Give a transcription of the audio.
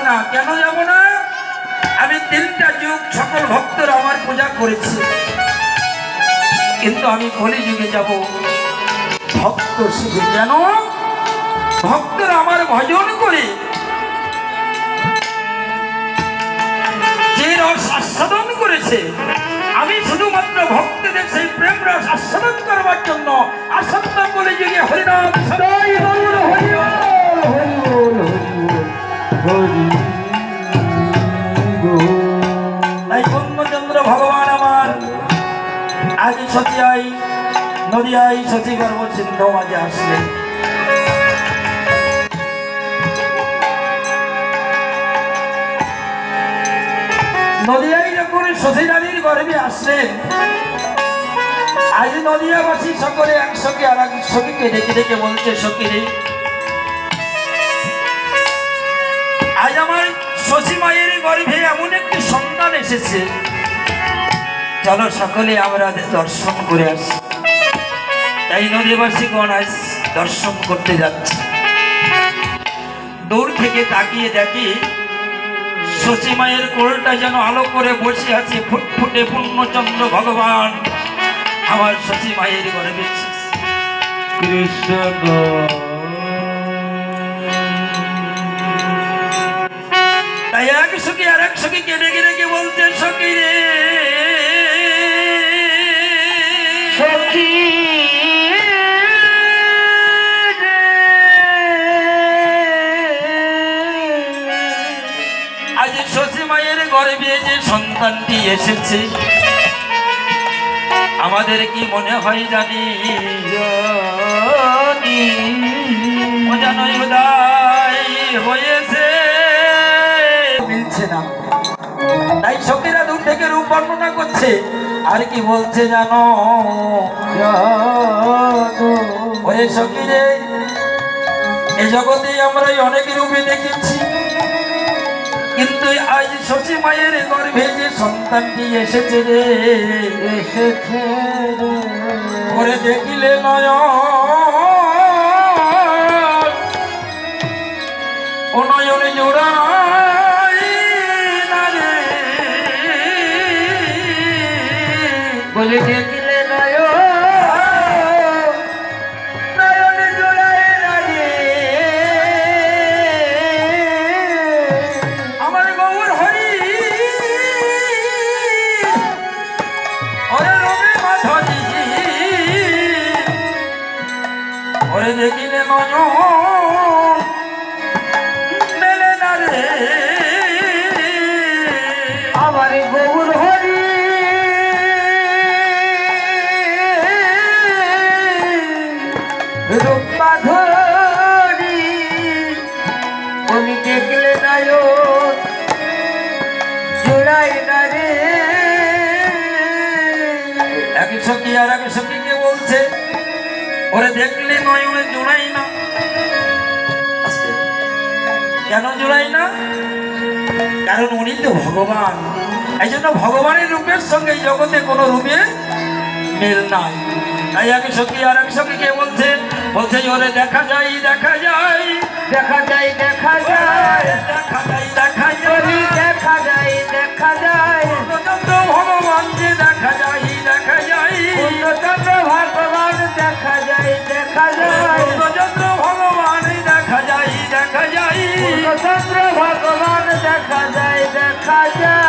না। কেন যাব না? আমি 3টা যুগ সকল ভক্তরা আমার পূজা করেছে, কিন্তু আমি কলিযুগে যাব ভক্ত শিখে। কেন? ভক্তরা আমার ভজন করে যে রস আস্বাদন করেছে, আমি শুধুমাত্র ভক্তদের সেই প্রেম রস আস্বাদন করবার জন্য আসন্ন কলিযুগে হরিনাম সদাই বল হরি বল হরি বল। তাই পূর্ণচন্দ্র ভগবান আমার আজ সচিয়াই নদিয়াই সচি গর্ভ সিন্ধু মাঝে আসলেন। নদিয়ায় যখন শশী রানীর গর্ভে আসলেন, আজ নদিয়াবাসী সকলে এক সখী আর এক সখীকে ডেকে ডেকে বলছে, সখী রে, আজ আমার শশী মায়ের গর্ভে এমন একটি সন্তান এসেছে, চলো সকলে আমরা দর্শন করে আসি। তাই নদীবাসীগণ আজ দর্শন করতে যাচ্ছে। দূর থেকে তাকিয়ে দেখি শশী মায়ের কোলটা যেন আলো করে বসে আছে ফুটফুটে পূর্ণচন্দ্র ভগবান আমার শশী মায়ের গর্ভে কৃষ্ণ। তাই এক সখী আর এক সখীকে ডেকে ডেকে বলতে, সখী রে সখী, আজ শশী মায়ের গর্ভে যে সন্তানটি এসেছে, আমাদের কি মনে হয় জানি জানোই উদয় হয়েছে, মিলছে না। তাই সখীরা দূর থেকে রূপ বর্ণনা করছে, আর কি বলছে জানো, ওরে সখী রে, এ জগতে আমরা অনেক রূপে দেখেছি, কিন্তু আজ শশী মায়ের গর্ভে যে সন্তানটি এসেছে রে, এসেছে ওরে দেখিলে নয় ও নয়নে জোড়াই না রে, বলে দেখিলে নয় নয়নে জোড়াই না রে, আমার গৌর হরি ওরে রবি মাধবী, ওরে দেখিলে নয় মেলে না রে, আমার গৌর হরি রূপ মাধবী, উনি দেখলে নাই জোড়াই না রে। এক সখী আর এক সখীকে বলছে, ওরে দেখলে নয়নে জোড়াই না। কেন জোড়াই না? কারণ উনি তো ভগবান, এই জন্য ভগবানের রূপের সঙ্গে জগতে কোনো রূপে মিল নাই। তাই এক সখী আর এক সখীকে বলছে, বলছে ওরে দেখা যায় দেখা যায় দেখা যায় দেখা যায় দেখা যায় দেখা যায় দেখা যায় দেখা যায় পূর্ণচন্দ্র ভগবান যে দেখা যায় দেখা যায় পূর্ণচন্দ্র ভগবান দেখা যায় দেখা যায় পূর্ণচন্দ্র ভগবান দেখা যায় দেখা যায় পূর্ণচন্দ্র ভগবান দেখা যায় দেখা যায়।